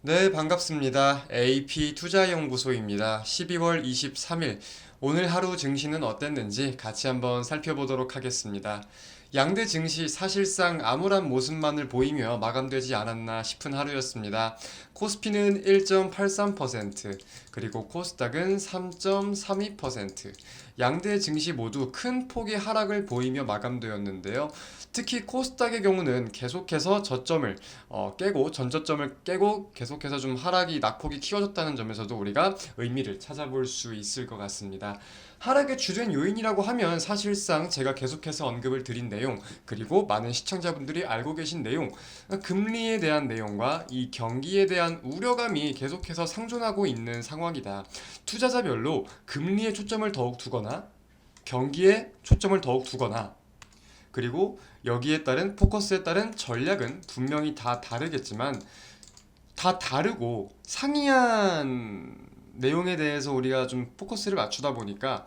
네, 반갑습니다. AP투자연구소입니다. 12월 23일 오늘 하루 증시는 어땠는지 같이 한번 살펴보도록 하겠습니다. 양대 증시 사실상 암울한 모습만을 보이며 마감되지 않았나 싶은 하루였습니다. 코스피는 1.83%, 그리고 코스닥은 3.32%, 양대 증시 모두 큰 폭의 하락을 보이며 마감되었는데요. 특히 코스닥의 경우는 계속해서 저점을 깨고 전저점을 깨고 계속해서 좀 하락이 낙폭이 키워졌다는 점에서도 우리가 의미를 찾아볼 수 있을 것 같습니다. 하락의 주된 요인이라고 하면 사실상 제가 계속해서 언급을 드린 내용, 그리고 많은 시청자분들이 알고 계신 내용, 금리에 대한 내용과 이 경기에 대한 우려감이 계속해서 상존하고 있는 상황이다. 투자자별로 금리에 초점을 더욱 두거나 경기에 초점을 더욱 두거나, 그리고 여기에 따른 포커스에 따른 전략은 분명히 다 다르겠지만, 다 다르고 상이한 내용에 대해서 우리가 좀 포커스를 맞추다 보니까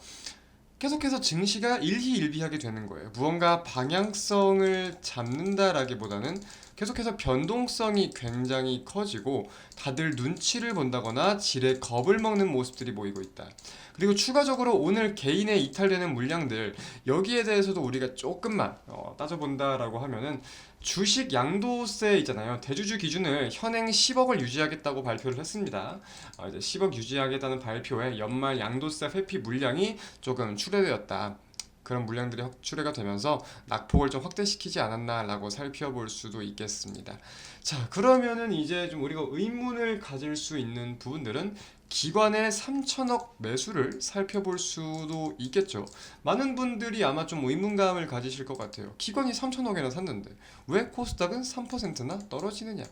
계속해서 증시가 일희일비하게 되는 거예요. 무언가 방향성을 잡는다라기보다는 계속해서 변동성이 굉장히 커지고 다들 눈치를 본다거나 지레 겁을 먹는 모습들이 보이고 있다. 그리고 추가적으로 오늘 개인의 이탈되는 물량들, 여기에 대해서도 우리가 조금만 따져본다라고 하면은 주식 양도세 있잖아요. 대주주 기준을 현행 10억을 유지하겠다고 발표를 했습니다. 이제 10억 유지하겠다는 발표에 연말 양도세 회피 물량이 조금 출회되었다. 그런 물량들이 출회가 되면서 낙폭을 좀 확대시키지 않았나라고 살펴볼 수도 있겠습니다. 자, 그러면은 이제 좀 우리가 의문을 가질 수 있는 부분들은 기관의 3천억 매수를 살펴볼 수도 있겠죠. 많은 분들이 아마 좀 의문감을 가지실 것 같아요. 기관이 3천억이나 샀는데 왜 코스닥은 3%나 떨어지느냐?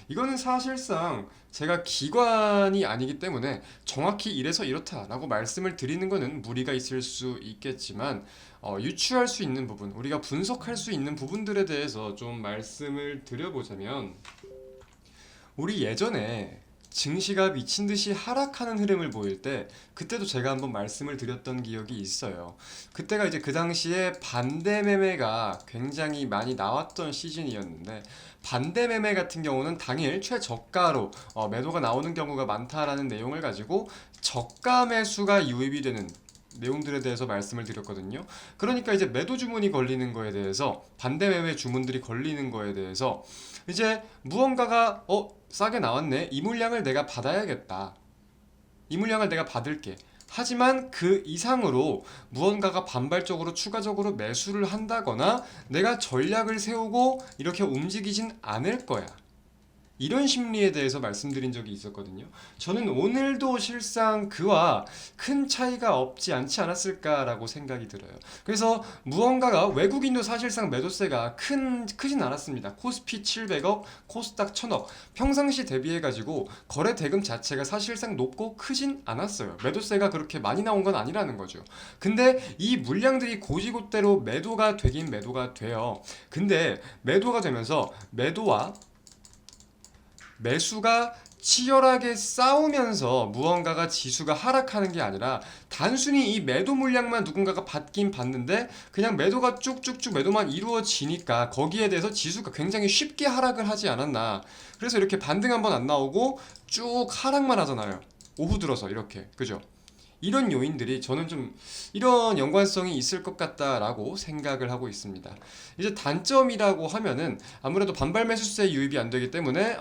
이거는 사실상 제가 기관이 아니기 때문에 정확히 이래서 이렇다라고 말씀을 드리는 거는 무리가 있을 수 있겠지만, 유추할 수 있는 부분, 우리가 분석할 수 있는 부분들에 대해서 좀 말씀을 드려보자면, 우리 예전에 증시가 미친 듯이 하락하는 흐름을 보일 때 그때도 제가 한번 말씀을 드렸던 기억이 있어요. 그때가 이제 그 당시에 반대 매매가 굉장히 많이 나왔던 시즌이었는데, 반대 매매 같은 경우는 당일 최저가로 매도가 나오는 경우가 많다라는 내용을 가지고 저가 매수가 유입이 되는 내용들에 대해서 말씀을 드렸거든요. 그러니까 이제 매도 주문이 걸리는 거에 대해서, 반대 매매 주문들이 걸리는 거에 대해서 이제 무언가가 싸게 나왔네, 이 물량을 내가 받아야겠다, 이 물량을 내가 받을게, 하지만 그 이상으로 무언가가 반발적으로 추가적으로 매수를 한다거나 내가 전략을 세우고 이렇게 움직이진 않을 거야, 이런 심리에 대해서 말씀드린 적이 있었거든요. 저는 오늘도 실상 그와 큰 차이가 없지 않지 않았을까라고 생각이 들어요. 그래서 무언가가, 외국인도 사실상 매도세가 크진 않았습니다. 코스피 700억, 코스닥 1000억. 평상시 대비해가지고 거래 대금 자체가 사실상 높고 크진 않았어요. 매도세가 그렇게 많이 나온 건 아니라는 거죠. 근데 이 물량들이 고지곳대로 매도가 되긴 매도가 돼요. 근데 매도가 되면서 매수가 치열하게 싸우면서 무언가가 지수가 하락하는 게 아니라, 단순히 이 매도 물량만 누군가가 받긴 받는데 그냥 매도가 쭉쭉쭉 매도만 이루어지니까 거기에 대해서 지수가 굉장히 쉽게 하락을 하지 않았나. 그래서 이렇게 반등 한번 안 나오고 쭉 하락만 하잖아요, 오후 들어서 이렇게. 그죠? 이런 요인들이 저는 좀 이런 연관성이 있을 것 같다라고 생각을 하고 있습니다. 이제 단점이라고 하면은 아무래도 반발 매수세 유입이 안 되기 때문에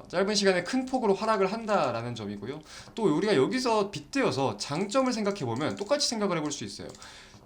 짧은 시간에 큰 폭으로 하락을 한다라는 점이고요. 또 우리가 여기서 빗대어서 장점을 생각해 보면 똑같이 생각을 해볼 수 있어요.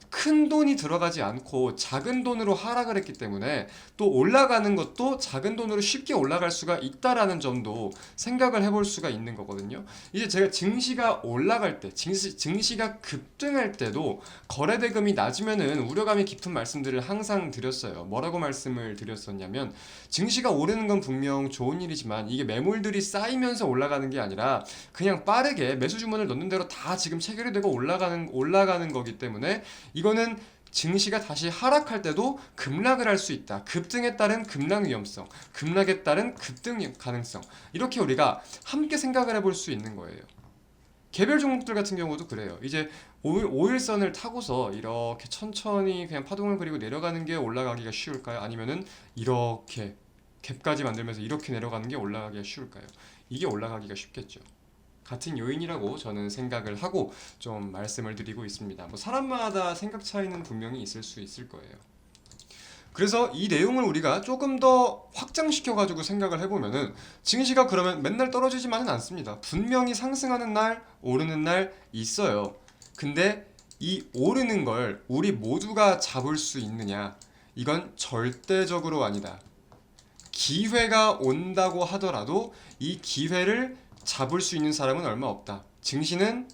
큰 돈이 들어가지 않고 작은 돈으로 하락을 했기 때문에 또 올라가는 것도 작은 돈으로 쉽게 올라갈 수가 있다라는 점도 생각을 해볼 수가 있는 거거든요. 이제 제가 증시가 올라갈 때, 증시가 급등할 때도 거래대금이 낮으면은 우려감이 깊은 말씀들을 항상 드렸어요. 뭐라고 말씀을 드렸었냐면, 증시가 오르는 건 분명 좋은 일이지만 이게 매물들이 쌓이면서 올라가는 게 아니라 그냥 빠르게 매수 주문을 넣는 대로 다 지금 체결이 되고 올라가는 거기 때문에, 이거는 증시가 다시 하락할 때도 급락을 할 수 있다. 급등에 따른 급락 위험성, 급락에 따른 급등 가능성. 이렇게 우리가 함께 생각을 해볼 수 있는 거예요. 개별 종목들 같은 경우도 그래요. 이제 5일선을 타고서 이렇게 천천히 그냥 파동을 그리고 내려가는 게 올라가기가 쉬울까요? 아니면은 이렇게 갭까지 만들면서 이렇게 내려가는 게 올라가기가 쉬울까요? 이게 올라가기가 쉽겠죠. 같은 요인이라고 저는 생각을 하고 좀 말씀을 드리고 있습니다. 뭐 사람마다 생각 차이는 분명히 있을 수 있을 거예요. 그래서 이 내용을 우리가 조금 더 확장시켜 가지고 생각을 해보면은 증시가 그러면 맨날 떨어지지만은 않습니다. 분명히 상승하는 날, 오르는 날 있어요. 근데 이 오르는 걸 우리 모두가 잡을 수 있느냐? 이건 절대적으로 아니다. 기회가 온다고 하더라도 이 기회를 잡을 수 있는 사람은 얼마 없다. 증시는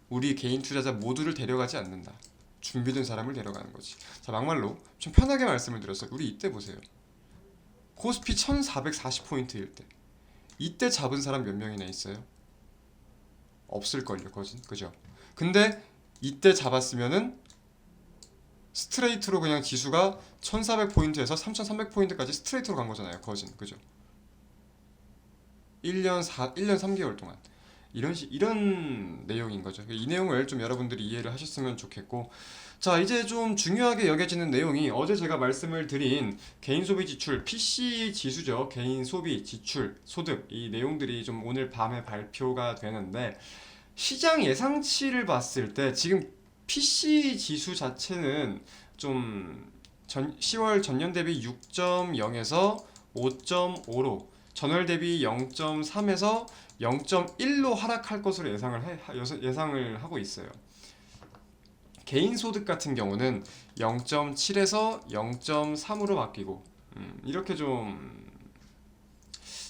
우리 개인 투자자 모두를 데려가지 않는다. 준비된 사람을 데려가는 거지. 자, 막말로 좀 편하게 말씀을 드렸어요. 우리 이때 보세요. 코스피 1440포인트일 때. 이때 잡은 사람 몇 명이나 있어요? 없을걸요, 거진. 그죠? 근데 이때 잡았으면은 스트레이트로 그냥 지수가 1400포인트에서 3300포인트까지 스트레이트로 간 거잖아요, 거진. 그죠? 1년 3개월 동안. 이런 내용인 거죠. 이 내용을 좀 여러분들이 이해를 하셨으면 좋겠고, 자, 이제 좀 중요하게 여겨지는 내용이 어제 제가 말씀을 드린 개인 소비 지출, PC 지수죠. 개인 소비 지출, 소득, 이 내용들이 좀 오늘 밤에 발표가 되는데, 시장 예상치를 봤을 때 지금 PC 지수 자체는 좀 10월 전년 대비 6.0에서 5.5로, 전월 대비 0.3에서 0.1로 하락할 것으로 예상을 하고 있어요. 개인 소득 같은 경우는 0.7에서 0.3으로 바뀌고, 이렇게 좀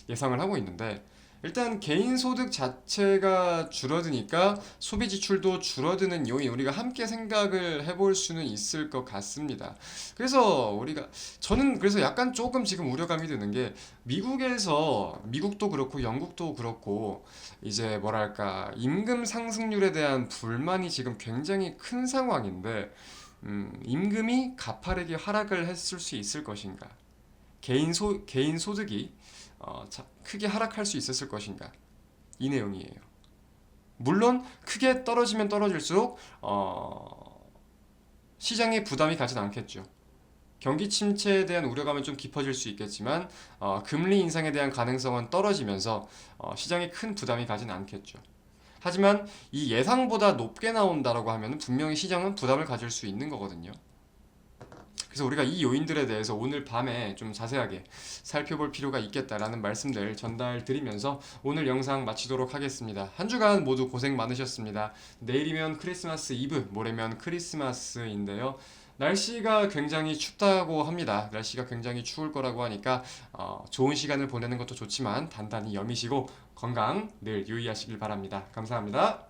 예상을 하고 있는데, 일단 개인 소득 자체가 줄어드니까 소비 지출도 줄어드는 요인, 우리가 함께 생각을 해볼 수는 있을 것 같습니다. 그래서 저는 그래서 약간 조금 지금 우려감이 드는 게, 미국도 그렇고 영국도 그렇고 이제 뭐랄까 임금 상승률에 대한 불만이 지금 굉장히 큰 상황인데, 임금이 가파르게 하락을 했을 수 있을 것인가? 개인 소득이 크게 하락할 수 있었을 것인가? 이 내용이에요. 물론 크게 떨어지면 떨어질수록 시장에 부담이 가진 않겠죠. 경기 침체에 대한 우려감은 좀 깊어질 수 있겠지만 금리 인상에 대한 가능성은 떨어지면서 시장에 큰 부담이 가진 않겠죠. 하지만 이 예상보다 높게 나온다라고 하면 분명히 시장은 부담을 가질 수 있는 거거든요. 그래서 우리가 이 요인들에 대해서 오늘 밤에 좀 자세하게 살펴볼 필요가 있겠다라는 말씀들 전달 드리면서 오늘 영상 마치도록 하겠습니다. 한 주간 모두 고생 많으셨습니다. 내일이면 크리스마스 이브, 모레면 크리스마스인데요. 날씨가 굉장히 춥다고 합니다. 날씨가 굉장히 추울 거라고 하니까 좋은 시간을 보내는 것도 좋지만 단단히 여미시고 건강 늘 유의하시길 바랍니다. 감사합니다.